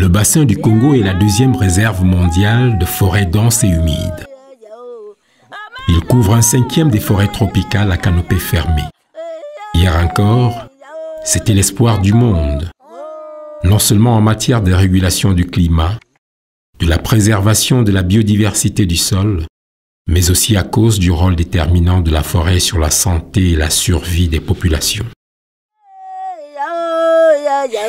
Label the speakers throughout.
Speaker 1: Le bassin du Congo est la deuxième réserve mondiale de forêts denses et humides. Il couvre un cinquième des forêts tropicales à canopée fermée. Hier encore, c'était l'espoir du monde, non seulement en matière de régulation du climat, de la préservation de la biodiversité du sol, mais aussi à cause du rôle déterminant de la forêt sur la santé et la survie des populations.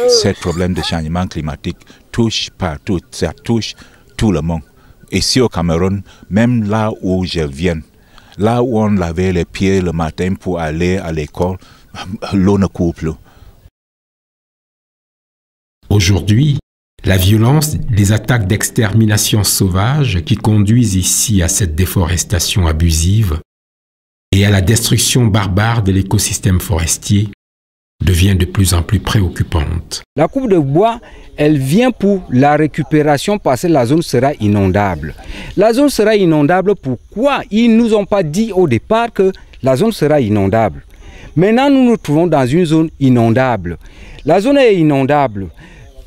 Speaker 2: Ce problème de changement climatique touche partout, ça touche tout le monde. Ici au Cameroun, même là où je viens, là où on lavait les pieds le matin pour aller à l'école, l'eau ne coule plus.
Speaker 1: Aujourd'hui, la violence des attaques d'extermination sauvage qui conduisent ici à cette déforestation abusive et à la destruction barbare de l'écosystème forestier devient de plus en plus préoccupante.
Speaker 3: La coupe de bois, elle vient pour la récupération parce que la zone sera inondable. La zone sera inondable, pourquoi? Ils ne nous ont pas dit au départ que la zone sera inondable. Maintenant, nous nous trouvons dans une zone inondable. La zone est inondable.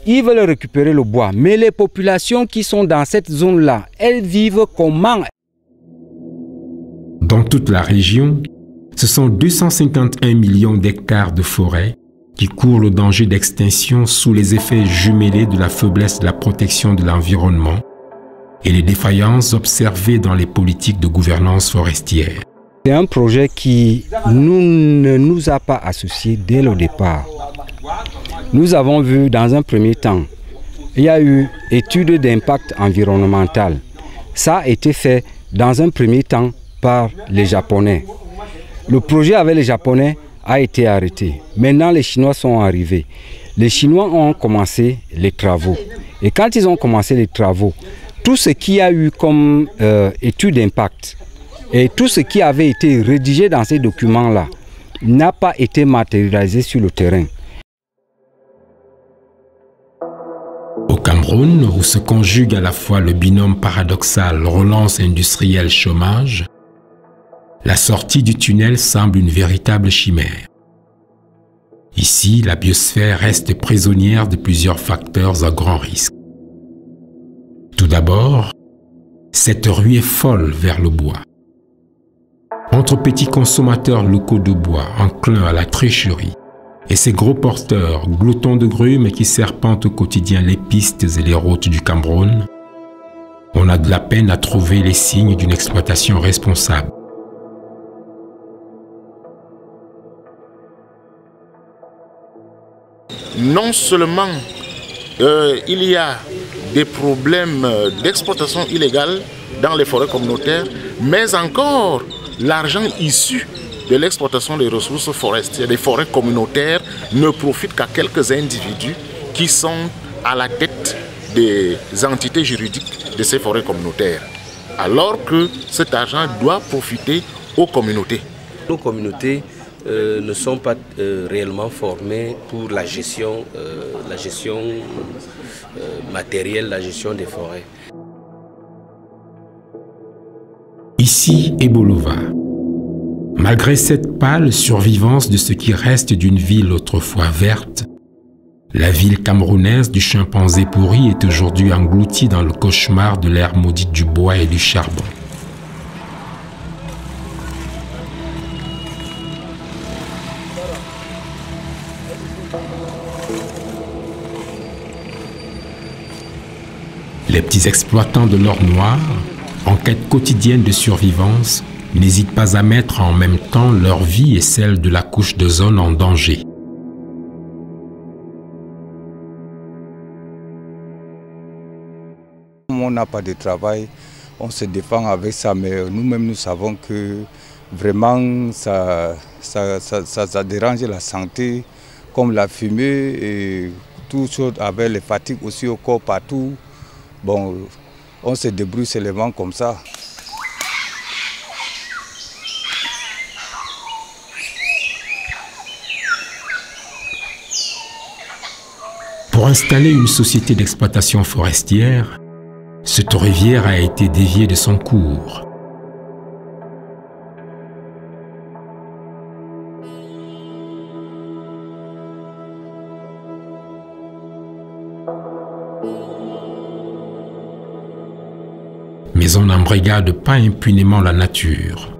Speaker 3: Ils veulent récupérer le bois. Mais les populations qui sont dans cette zone-là, elles vivent comment?
Speaker 1: Dans toute la région, ce sont 251 millions d'hectares de forêt qui courent le danger d'extinction sous les effets jumelés de la faiblesse de la protection de l'environnement et les défaillances observées dans les politiques de gouvernance forestière.
Speaker 3: C'est un projet qui ne nous a pas associés dès le départ. Nous avons vu dans un premier temps, il y a eu étude d'impact environnemental. Ça a été fait dans un premier temps par les Japonais. Le projet avec les Japonais a été arrêté. Maintenant, les Chinois sont arrivés. Les Chinois ont commencé les travaux. Et quand ils ont commencé les travaux, tout ce qu'il y a eu comme étude d'impact et tout ce qui avait été rédigé dans ces documents-là n'a pas été matérialisé sur le terrain.
Speaker 1: Au Cameroun, où se conjugue à la fois le binôme paradoxal relance industrielle chômage, la sortie du tunnel semble une véritable chimère. Ici, la biosphère reste prisonnière de plusieurs facteurs à grand risque. Tout d'abord, cette ruée folle vers le bois. Entre petits consommateurs locaux de bois enclins à la tricherie et ces gros porteurs, gloutons de grumes qui serpentent au quotidien les pistes et les routes du Cameroun, on a de la peine à trouver les signes d'une exploitation responsable.
Speaker 4: Non seulement il y a des problèmes d'exploitation illégale dans les forêts communautaires, mais encore l'argent issu de l'exploitation des ressources forestières, des forêts communautaires, ne profite qu'à quelques individus qui sont à la tête des entités juridiques de ces forêts communautaires, alors que cet argent doit profiter aux communautés.
Speaker 5: Nos communautés ne sont pas réellement formées pour la gestion matérielle, la gestion des forêts.
Speaker 1: Ici, Ebolova. Malgré cette pâle survivance de ce qui reste d'une ville autrefois verte, la ville camerounaise du chimpanzé pourri est aujourd'hui engloutie dans le cauchemar de l'ère maudite du bois et du charbon. Les petits exploitants de l'or noir, en quête quotidienne de survivance, n'hésitent pas à mettre en même temps leur vie et celle de la couche d'ozone en danger.
Speaker 6: On n'a pas de travail, on se défend avec ça, mais nous-mêmes nous savons que vraiment ça dérange la santé, comme la fumée et tout chose avec les fatigues aussi au corps partout. Bon, on se débrouille seulement comme ça.
Speaker 1: Pour installer une société d'exploitation forestière, cette rivière a été déviée de son cours. Mais on n'embrigade pas impunément la nature.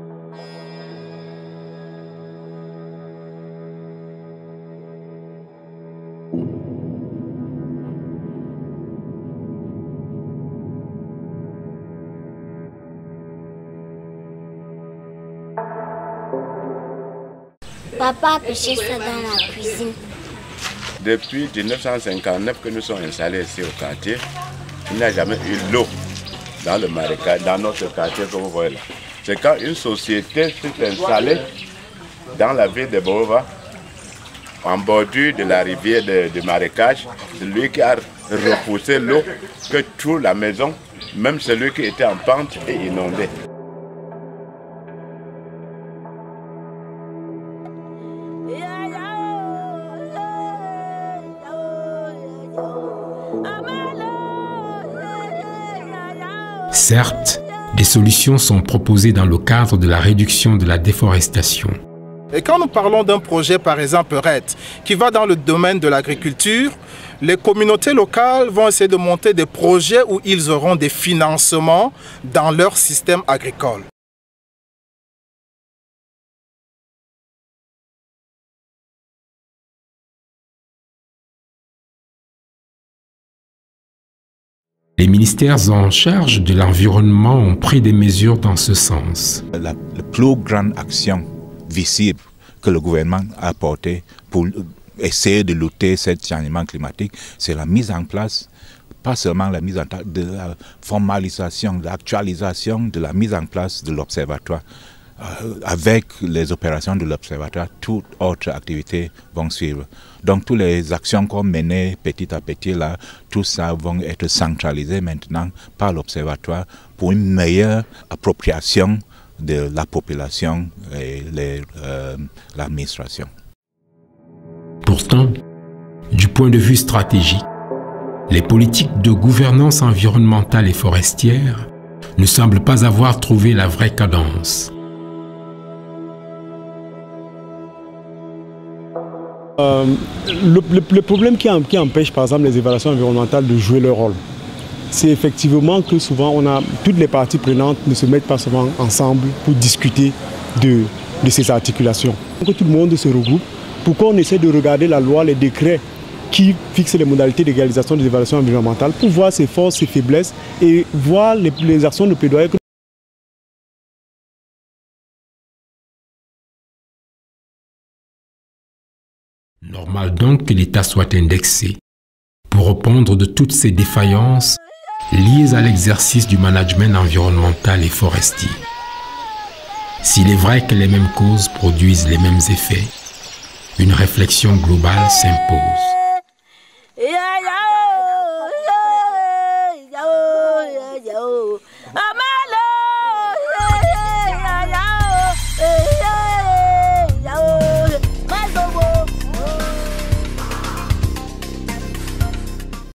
Speaker 7: Papa a pêché ça dans la cuisine.
Speaker 8: Depuis 1959 que nous sommes installés ici au quartier, il n'y a jamais eu l'eau dans le marécage, dans notre quartier que vous voyez là. C'est quand une société s'est installée dans la ville de Bova, en bordure de la rivière de marécage, c'est lui qui a repoussé l'eau, que toute la maison, même celui qui était en pente, est inondé.
Speaker 1: Certes, des solutions sont proposées dans le cadre de la réduction de la déforestation.
Speaker 9: Et quand nous parlons d'un projet, par exemple RED, qui va dans le domaine de l'agriculture, les communautés locales vont essayer de monter des projets où ils auront des financements dans leur système agricole.
Speaker 1: Les ministères en charge de l'environnement ont pris des mesures dans ce sens.
Speaker 2: La plus grande action visible que le gouvernement a apportée pour essayer de lutter ce changement climatique, c'est la mise en place, pas seulement la mise en place, de la formalisation, de l'actualisation de la mise en place de l'observatoire. Avec les opérations de l'observatoire, toutes autres activités vont suivre. Donc toutes les actions qu'on menait petit à petit là, tout ça vont être centralisées maintenant par l'observatoire pour une meilleure appropriation de la population et l'administration.
Speaker 1: Pourtant, du point de vue stratégique, les politiques de gouvernance environnementale et forestière ne semblent pas avoir trouvé la vraie cadence.
Speaker 10: Le problème qui empêche par exemple les évaluations environnementales de jouer leur rôle, c'est effectivement que souvent toutes les parties prenantes ne se mettent pas souvent ensemble pour discuter de ces articulations. Que tout le monde se regroupe pour qu'on essaie de regarder la loi, les décrets qui fixent les modalités d'égalisation des évaluations environnementales pour voir ses forces, ses faiblesses et voir les actions de plaidoyer.
Speaker 1: Normal donc que l'État soit indexé pour répondre de toutes ces défaillances liées à l'exercice du management environnemental et forestier. S'il est vrai que les mêmes causes produisent les mêmes effets, une réflexion globale s'impose.